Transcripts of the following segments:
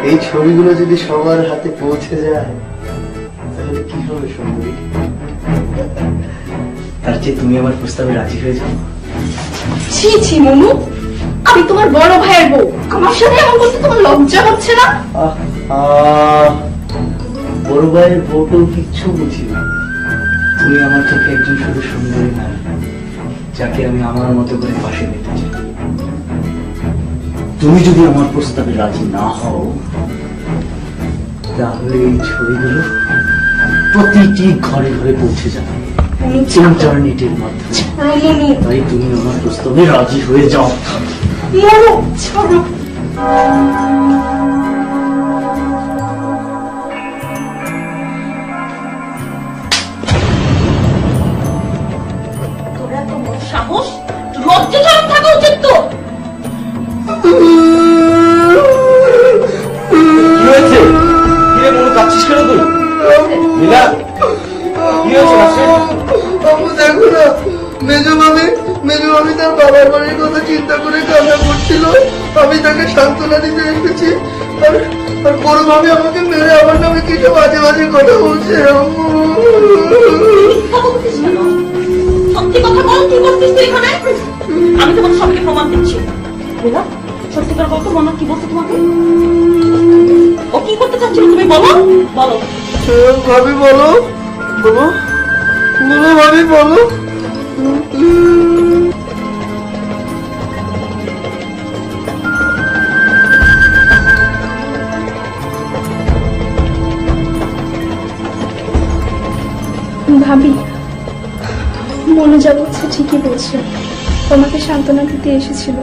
এই ছবিগুলো যদি সবার হাতে পৌঁছে যায় তাহলে কি হবে সুন্দরী? তার চেয়ে তুমি আমার প্রস্তাবে রাজি হয়ে যাও। ছি ছি মনু, আমি তোমার বড় ভাইয়ের বউ, আমার সাথে এমন করতে তোমার লজ্জা হচ্ছে না? বড় ভাইয়ের বউটাও কিচ্ছু বুঝি না। তুমি আমার চোখে একজন শুধু সুন্দরী নারী, যাকে আমি আমার মতো করে পাশে পেতে চাই। তুমি যদি আমার প্রস্তাবে রাজি না হও তাহলে এই ছবিগুলো প্রতিটি ঘরে ঘরে পৌঁছে যাবে ইন্টারনেটের মাধ্যমে। তাই তুমি আমার প্রস্তাবে রাজি হয়ে যাও। মনু ছাড়ো। তোরা তো মোর সাহস, লজ্জা ছাড়া থাকা উচিত তো। কি হয়েছে? কিরে মনে কাঁদছিস কেন তুই? মিলা কি হয়েছে? আপু দেখো না, মেজো মামি তার বাবার বাড়ির কথা চিন্তা করে কান্না করছিল। আমি তাকে সান্ত্বনা দিতে এসেছি, আর বড় মামি আমাকে মেরে আমার নামে কিছু বাজে বাজে কথা বলছে। সত্যি কথা বল, কি করছিস তুই এখানে? আমি তোমাকে সবকে প্রমাণ দিচ্ছি। বুঝলা, সত্যিকার বলতো মনে কি বলছে তোমাকে? ও কি করতে চাচ্ছিল তুমি বলো বলো। ভাবি বলো বলো বলো ভাবি বলো। ভাবি, মনে যা বলছে ঠিকই বলছে, তোমাকে সান্ত্বনা দিতে এসেছিল।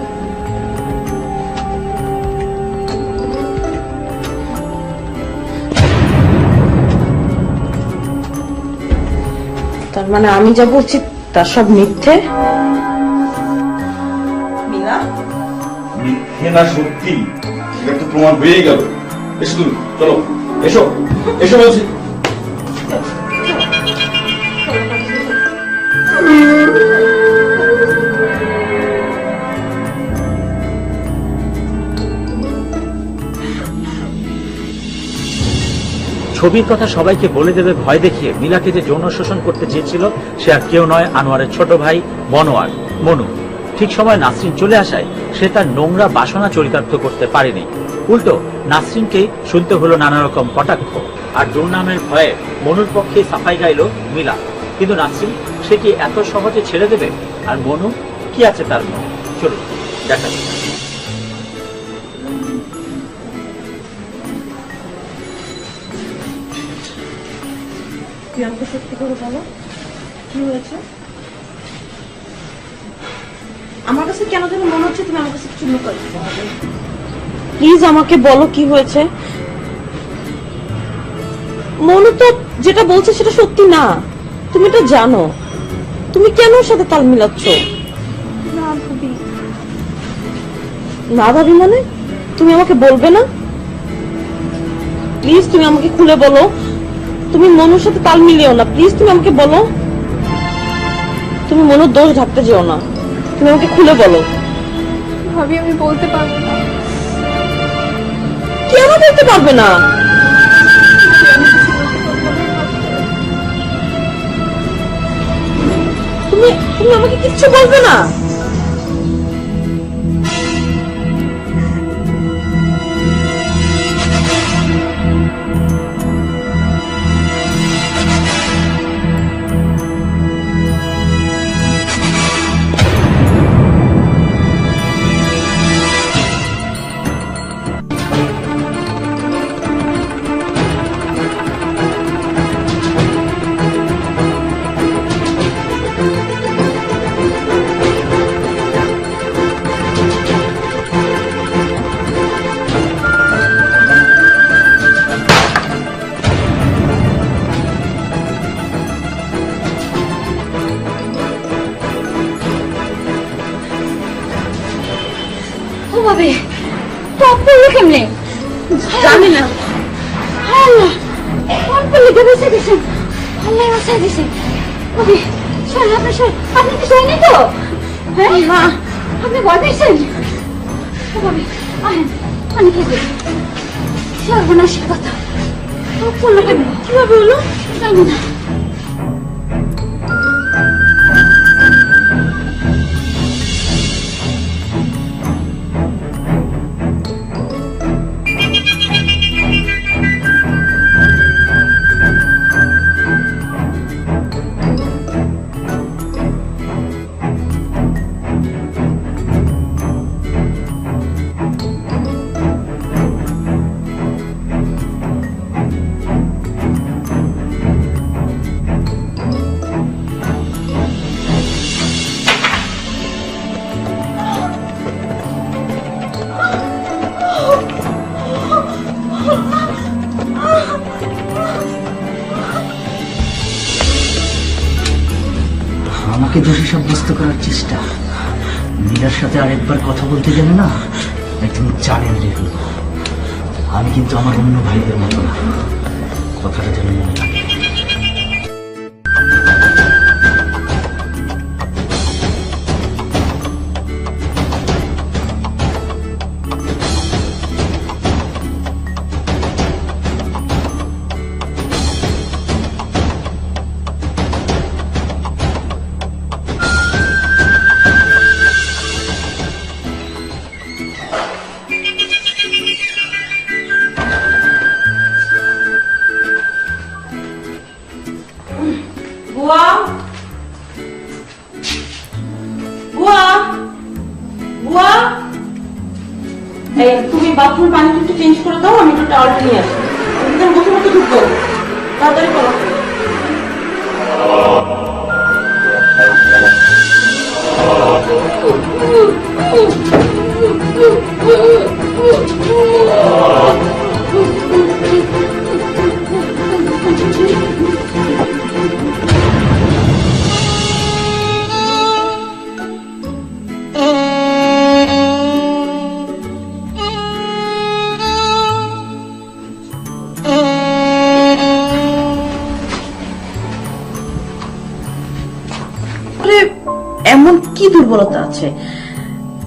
তার মানে আমি যা বলছি তার সব মিথ্যে? মিলা, মিথ্যে না সত্যি, এটা তো প্রমাণ হয়েই গেল। এসো তুমি, চলো এসো এসো বলছি। ছবির কথা সবাইকে বলে দেবে ভয় দেখিয়ে মিলাকে যে যৌন শোষণ করতে চেয়েছিল সে আর কেউ নয়, আনোয়ারের ছোট ভাই মনোয়ার, মনু। ঠিক সময় নাসরিন চলে আসায় সে তার নোংরা বাসনা চরিতার্থ করতে পারেনি। উল্টো নাসরিনকেই শুনতে হলো নানা রকম কটাক্ষ, আর দুর্নামের ভয়ে মনুর পক্ষে সাফাই গাইল মিলা। কিন্তু নাসরিন সে কি এত সহজে ছেড়ে দেবে? আর মনু কি আছে তার মনে? চলুন দেখা যাক। তুই আমাকে সত্যি করে বলো কি হয়েছে? আমার কাছে কেন যেন মনে হচ্ছে তুমি আমার কাছে কিছু লুকাচ্ছ। প্লিজ আমাকে বলো কি হয়েছে। মনু তো যেটা বলছে সেটা সত্যি না, তুমি এটা জানো। তুমি কেন ওর সাথে তাল মিলাচ্ছ? না ভাবি। না ভাবি মানে? তুমি আমাকে বলবে না? প্লিজ তুমি আমাকে খুলে বলো। তুমি মনুর সাথে তাল মিলিও না, প্লিজ তুমি আমাকে বলো। তুমি মনুর দোষ ঢাকতে যেও না, তুমি আমাকে খুলে বলো। ভাবি আমি বলতে পারবো না। কেন বলতে পারবে না? তুমি তুমি আমাকে কিচ্ছু বলবে না? ভাবে টপ করলো কেমনে জানি না। আল্লাহ, কোন পল্লী বেঁচে গেছেন, আল্লাহ বাঁচাই দিয়েছেন। ভাবি শোন, আপনি কি শোনেন তো? হ্যাঁ না, আপনি ভয় পেয়েছেন? ভাবি আহেন, পানি খেয়ে সর্বনাশের কথা বললো কেন? কিভাবে হলো জানি না। আমাকে দোষী সাব্যস্ত করার চেষ্টা। মীরার সাথে আরেকবার কথা বলতে গেলে না একদম চালেন রেখে। আমি কিন্তু আমার অন্য ভাইদের মতো না, কথাটা যেন মনে থাকে। বুয়া, বুয়া, বুয়া, এই তুমি বাথরুম পানিটা একটু চেঞ্জ করে দাও, আমি একটু টাওয়ালটা নিয়ে আসি। তুমি বসে বসে ঢুকবো, তাড়াতাড়ি করো। এমন কি দুর্বলতা আছে?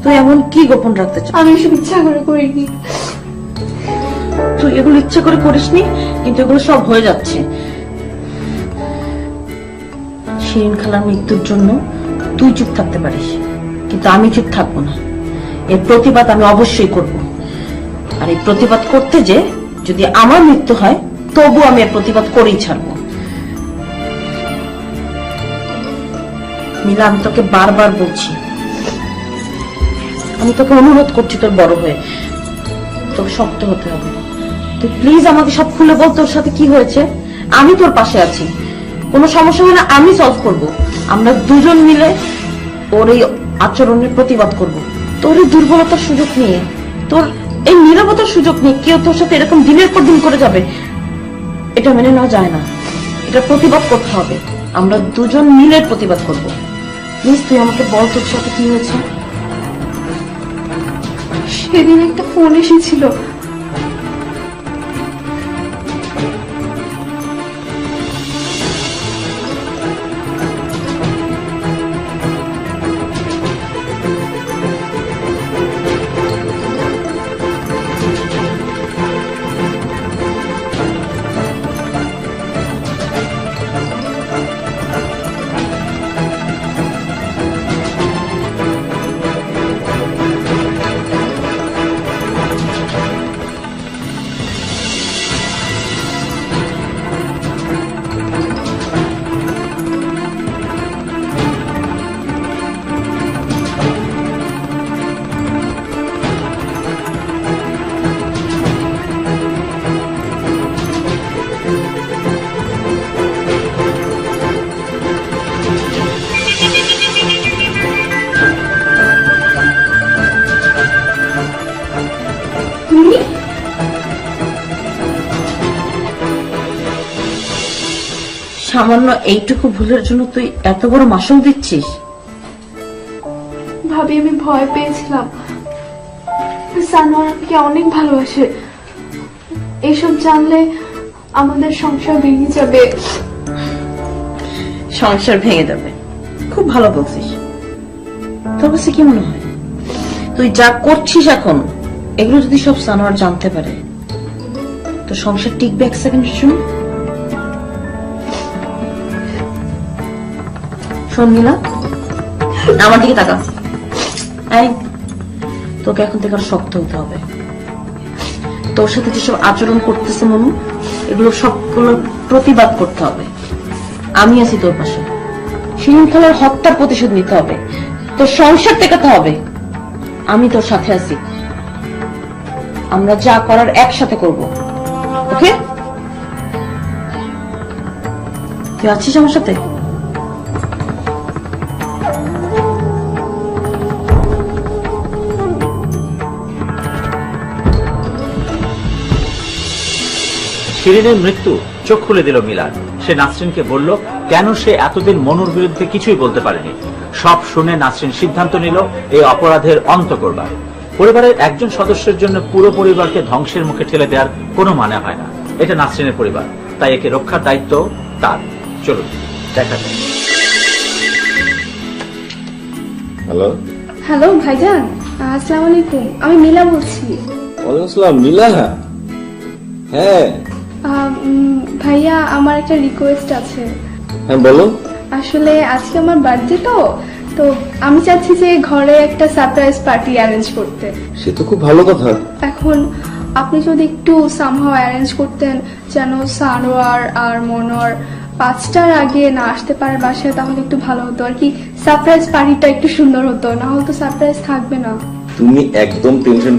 তুই এমন কি গোপন রাখতে চাস? আমি এসব ইচ্ছা করে করিনি। তুই এগুলো ইচ্ছা করে করিসনি, কিন্তু এগুলো সব হয়ে যাচ্ছে। শিরিন খালার মৃত্যুর জন্য তুই চুপ থাকতে পারিস, কিন্তু আমি চুপ থাকবো না। এর প্রতিবাদ আমি অবশ্যই করব। আর এই প্রতিবাদ করতে যে যদি আমার মৃত্যু হয়, তবু আমি এর প্রতিবাদ করেই ছাড়বো। নীলা, আমি তোকে বারবার বলছি, আমি তোকে অনুরোধ করছি, তোর বড় হয়ে তোকে শক্ত হতে হবে। তুই প্লিজ আমাকে সব খুলে বল, তোর সাথে কি হয়েছে। আমি তোর পাশে আছি, কোনো সমস্যা হলে আমি সলভ করব। আমরা দুজন মিলে ওর এই আচরণের প্রতিবাদ করব। তোর এই দুর্বলতার সুযোগ নিয়ে, তোর এই নীরবতার সুযোগ নিয়ে কেউ তোর সাথে এরকম দিনের পর দিন করে যাবে, এটা মেনে নেওয়া যায় না। এটা প্রতিবাদ করতে হবে, আমরা দুজন মিলে প্রতিবাদ করব। প্লিজ তুই আমাকে বল, তোর সাথে কি হয়েছে। সেদিন একটা ফোন এসেছিল, সামান্য এইটুকু ভুলের জন্য তুই এত বড় মাসুল দিচ্ছিস? ভাবি আমি ভয় পেয়েছিলাম, সানোয়ার আমাকে অনেক ভালোবাসে, এইসব জানলে আমাদের সংসার ভেঙে যাবে। সংসার ভেঙে যাবে? খুব ভালো বলছিস। তোর কাছে কি মনে হয় তুই যা করছিস এখন, এগুলো যদি সব সানোয়ার জানতে পারে, তো সংসার টিকবে? এক সেকেন্ড শুন শোন মিলা, আমার দিকে তাকা। এই, তোকে এখন থেকে আরো শক্ত হতে হবে। তোর সাথে যেসব আচরণ করতেছে মনু, এগুলো সবগুলো প্রতিবাদ করতে হবে। আমি আছি তোর পাশে। শৃঙ্খলার হত্যার প্রতিশোধ নিতে হবে, তোর সংসার টেকাতে হবে। আমি তোর সাথে আছি, আমরা যা করার একসাথে করব। ওকে? তুই আছিস আমার সাথে? শিরিনের মৃত্যু চোখ খুলে দিল মিলার। সে নাসরিনকে বলল কেন সে এতদিন মনুর বিরুদ্ধে কিছুই বলতে পারেনি। সব শুনে নাসরিন সিদ্ধান্ত নিল এই অপরাধের অন্ত করবার। পরিবারের একজন সদস্যের জন্য পুরো পরিবারকে ধ্বংসের মুখে ঠেলে দেওয়ার কোনো মানে হয় না। এটা নাসরিনের পরিবার, তাই একে রক্ষার দায়িত্ব তার। চলুন দেখা যাক। হ্যালো, হ্যালো ভাইজান, আসসালামু আলাইকুম। আমি মিলা বলছি। ওয়ালাইকুম আসসালাম। নীলা? হ্যাঁ ভাইয়া, আমার একটা রিকোয়েস্ট আছে। হ্যাঁ বলো। আসলে আজকে আমার বার্থডে, তো আমি চাচ্ছি যে ঘরে একটা সারপ্রাইজ পার্টি অ্যারেঞ্জ করতে। সে তো খুব ভালো কথা। এখন আপনি যদি একটু সামহাও অ্যারেঞ্জ করতেন, যেন সারোয়ার আর মনোয়ার 5টার আগে না আসতে পারে বাসায়, তাহলে একটু ভালো হতো আর কি। সারপ্রাইজ পার্টিটা একটু সুন্দর হতো, না হলে তো সারপ্রাইজ থাকবে না। তুমি একদম টেনশন